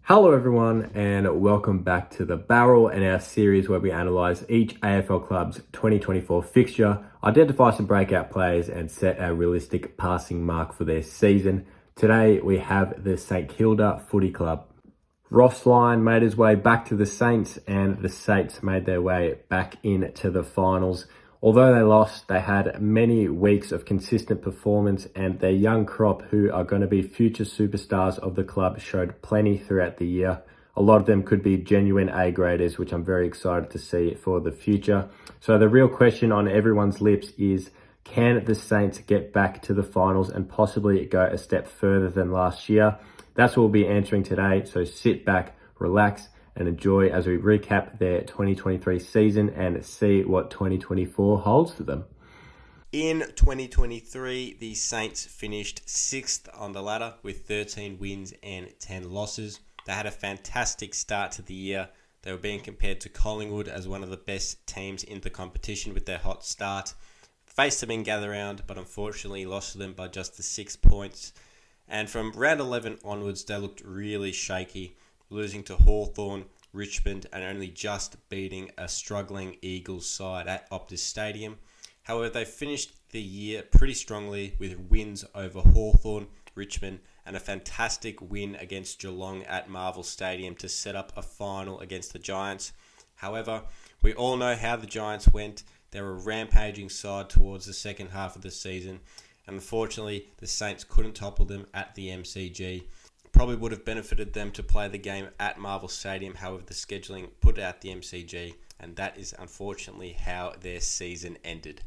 Hello everyone and welcome back to The Barrel and our series where we analyse each AFL club's 2024 fixture, identify some breakout players and set a realistic passing mark for their season. Today we have the St Kilda Footy Club. Ross Lyon made his way back to the Saints and the Saints made their way back into the finals. Although they lost, they had many weeks of consistent performance and their young crop who are going to be future superstars of the club showed plenty throughout the year. A lot of them could be genuine A-graders, which I'm very excited to see for the future. So the real question on everyone's lips is, can the Saints get back to the finals and possibly go a step further than last year? That's what we'll be answering today. So sit back, relax, and enjoy as we recap their 2023 season and see what 2024 holds for them. In 2023, the Saints finished 6th on the ladder with 13 wins and 10 losses. They had a fantastic start to the year. They were being compared to Collingwood as one of the best teams in the competition with their hot start. Faced them in gather round, but unfortunately lost to them by just the 6 points. And from round 11 onwards, they looked really shaky, losing to Hawthorn, Richmond, and only just beating a struggling Eagles side at Optus Stadium. However, they finished the year pretty strongly with wins over Hawthorn, Richmond, and a fantastic win against Geelong at Marvel Stadium to set up a final against the Giants. However, we all know how the Giants went. They were a rampaging side towards the second half of the season. And unfortunately, the Saints couldn't topple them at the MCG. Probably would have benefited them to play the game at Marvel Stadium. However, the scheduling put out the MCG, and that is unfortunately how their season ended.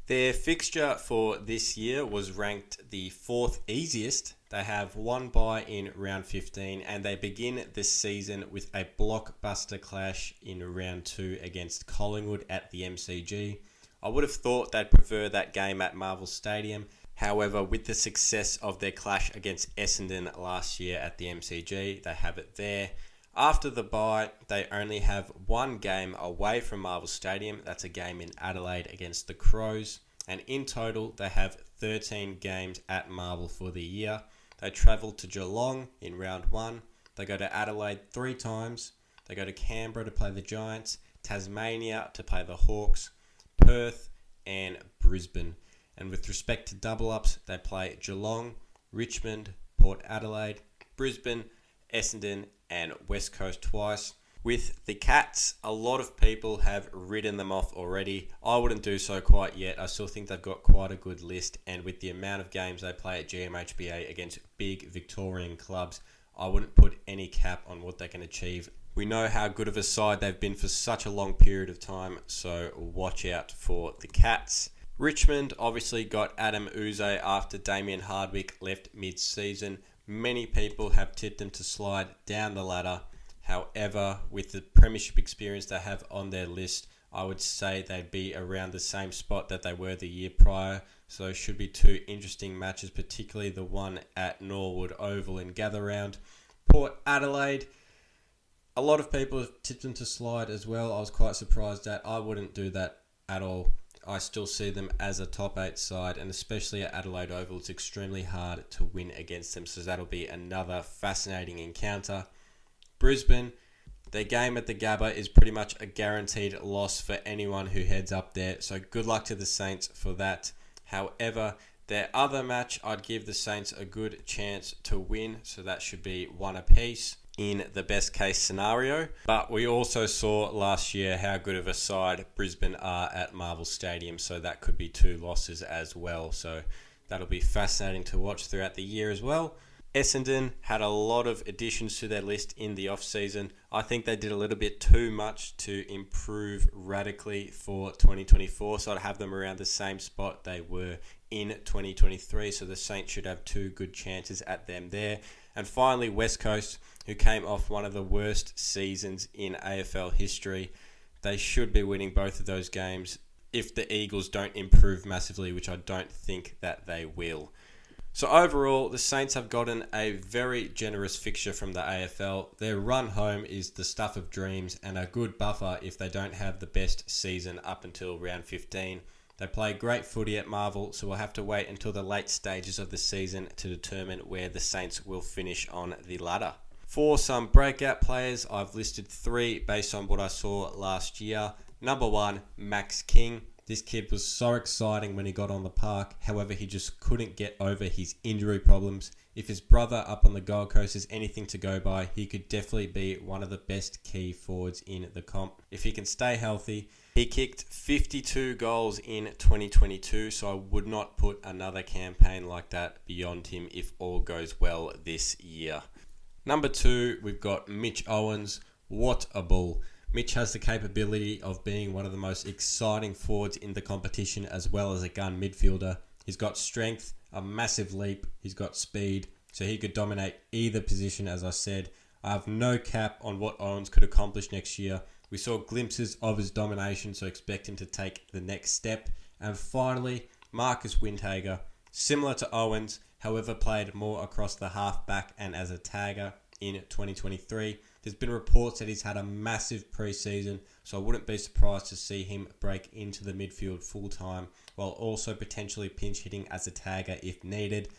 Their fixture for this year was ranked the 4th easiest. They have one bye in round 15, and they begin this season with a blockbuster clash in round 2 against Collingwood at the MCG. I would have thought they'd prefer that game at Marvel Stadium. However, with the success of their clash against Essendon last year at the MCG, they have it there. After the bye, they only have one game away from Marvel Stadium. That's a game in Adelaide against the Crows. And in total, they have 13 games at Marvel for the year. They travel to Geelong in round 1. They go to Adelaide 3 times. They go to Canberra to play the Giants, Tasmania to play the Hawks, Perth and Brisbane. And with respect to double-ups, they play Geelong, Richmond, Port Adelaide, Brisbane, Essendon and West Coast twice. With the Cats, a lot of people have written them off already. I wouldn't do so quite yet. I still think they've got quite a good list. And with the amount of games they play at GMHBA against big Victorian clubs, I wouldn't put any cap on what they can achieve. We know how good of a side they've been for such a long period of time, so watch out for the Cats. Richmond obviously got Adam Uze after Damien Hardwick left mid-season. Many people have tipped them to slide down the ladder. However, with the premiership experience they have on their list, I would say they'd be around the same spot that they were the year prior. So it should be 2 interesting matches, particularly the one at Norwood Oval in gather round. Port Adelaide, a lot of people have tipped them to slide as well. I was quite surprised at. I wouldn't do that at all. I still see them as a top 8 side, and especially at Adelaide Oval, it's extremely hard to win against them. So that'll be another fascinating encounter. Brisbane, their game at the Gabba is pretty much a guaranteed loss for anyone who heads up there. So good luck to the Saints for that. However, their other match, I'd give the Saints a good chance to win. So that should be 1 apiece in the best case scenario. But we also saw last year how good of a side Brisbane are at Marvel Stadium. So that could be 2 losses as well. So that'll be fascinating to watch throughout the year as well. Essendon had a lot of additions to their list in the off-season. I think they did a little bit too much to improve radically for 2024, so I'd have them around the same spot they were in 2023, so the Saints should have 2 good chances at them there. And finally, West Coast, who came off one of the worst seasons in AFL history. They should be winning both of those games if the Eagles don't improve massively, which I don't think that they will. So overall, the Saints have gotten a very generous fixture from the AFL. Their run home is the stuff of dreams and a good buffer if they don't have the best season up until round 15. They play great footy at Marvel, so we'll have to wait until the late stages of the season to determine where the Saints will finish on the ladder. For some breakout players, I've listed 3 based on what I saw last year. Number 1, Max King. This kid was so exciting when he got on the park. However, he just couldn't get over his injury problems. If his brother up on the Gold Coast is anything to go by, he could definitely be one of the best key forwards in the comp. If he can stay healthy, he kicked 52 goals in 2022, so I would not put another campaign like that beyond him if all goes well this year. Number 2, we've got Mitch Owens. What a bull. Mitch has the capability of being one of the most exciting forwards in the competition as well as a gun midfielder. He's got strength, a massive leap, he's got speed, so he could dominate either position as I said. I have no cap on what Owens could accomplish next year. We saw glimpses of his domination, so expect him to take the next step. And finally, Marcus Windhagen. Similar to Owens, however played more across the half-back and as a tagger in 2023. There's been reports that he's had a massive preseason, so I wouldn't be surprised to see him break into the midfield full-time, while also potentially pinch hitting as a tagger if needed.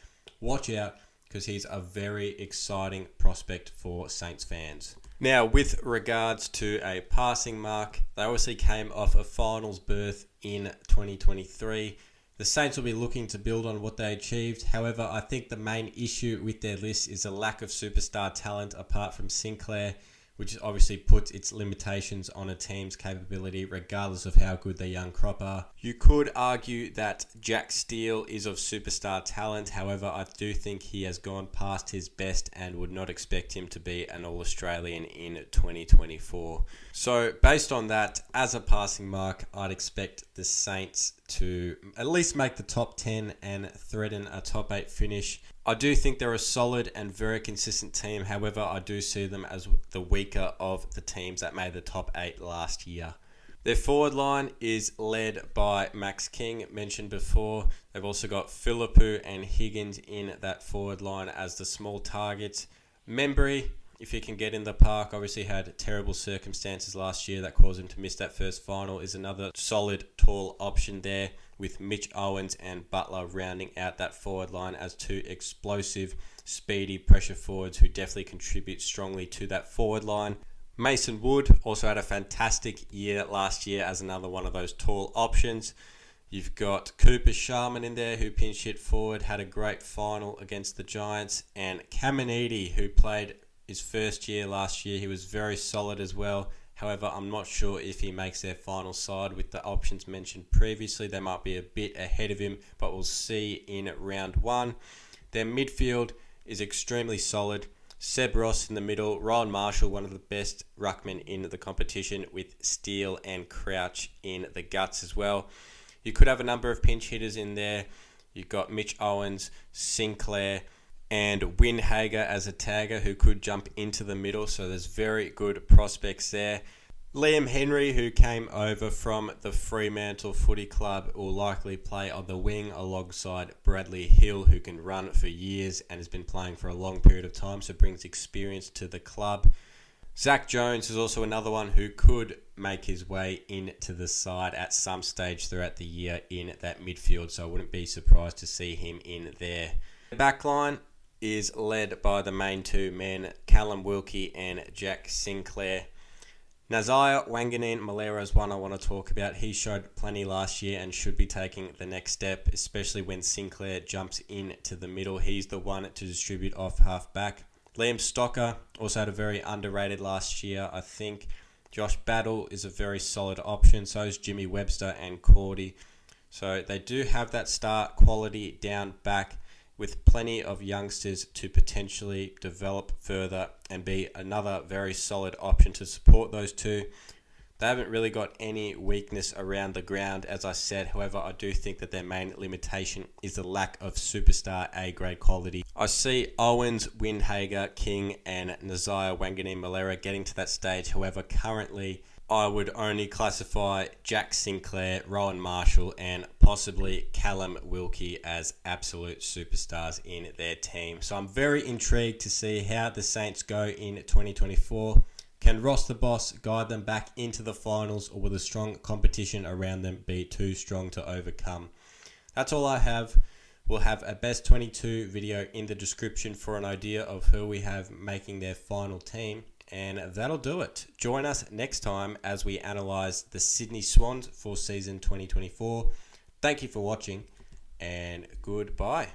Watch out, because he's a very exciting prospect for Saints fans. Now, with regards to a passing mark, they obviously came off a finals berth in 2023. The Saints will be looking to build on what they achieved. However, I think the main issue with their list is a lack of superstar talent apart from Sinclair, which obviously puts its limitations on a team's capability regardless of how good their young crop are. You could argue that Jack Steele is of superstar talent. However, I do think he has gone past his best and would not expect him to be an All-Australian in 2024. So based on that, as a passing mark, I'd expect the Saints to at least make the top 10 and threaten a top 8 finish. I do think they're a solid and very consistent team. However, I do see them as the weaker of the teams that made the top 8 last year. Their forward line is led by Max King, mentioned before. They've also got Philippou and Higgins in that forward line as the small targets. Membry, if he can get in the park, obviously had terrible circumstances last year that caused him to miss that first final, is another solid, tall option there, with Mitch Owens and Butler rounding out that forward line as 2 explosive, speedy pressure forwards who definitely contribute strongly to that forward line. Mason Wood also had a fantastic year last year as another one of those tall options. You've got Cooper Sharman in there who pinch hit forward, had a great final against the Giants, and Caminiti, who played his first year last year. He was very solid as well. However, I'm not sure if he makes their final side with the options mentioned previously. They might be a bit ahead of him, but we'll see in round 1. Their midfield is extremely solid. Seb Ross in the middle, Ryan Marshall, one of the best ruckmen in the competition, with Steele and Crouch in the guts as well. You could have a number of pinch hitters in there. You've got Mitch Owens, Sinclair, and Windhagen as a tagger who could jump into the middle, so there's very good prospects there. Liam Henry, who came over from the Fremantle Footy Club, will likely play on the wing alongside Bradley Hill, who can run for years and has been playing for a long period of time, so brings experience to the club. Zach Jones is also another one who could make his way into the side at some stage throughout the year in that midfield, so I wouldn't be surprised to see him in there. The backline is led by the main 2 men, Callum Wilkie and Jack Sinclair. Nazaya Wanganeen-Malera is one I want to talk about. He showed plenty last year and should be taking the next step, especially when Sinclair jumps into the middle. He's the one to distribute off half-back. Liam Stocker also had a very underrated last year, I think. Josh Battle is a very solid option. So is Jimmy Webster and Cordy. So they do have that start quality down back, with plenty of youngsters to potentially develop further and be another very solid option to support those 2. They haven't really got any weakness around the ground, as I said. However, I do think that their main limitation is the lack of superstar A-grade quality. I see Owens, Windhagen, King, and Nazaya Wanganeen-Malera getting to that stage. However, currently, I would only classify Jack Sinclair, Rowan Marshall, and possibly Callum Wilkie as absolute superstars in their team. So I'm very intrigued to see how the Saints go in 2024. Can Ross the Boss guide them back into the finals, or will the strong competition around them be too strong to overcome? That's all I have We'll have a best 22 video in the description for an idea of who we have making their final team. And that'll do it. Join us next time as we analyse the Sydney Swans for season 2024. Thank you for watching and goodbye.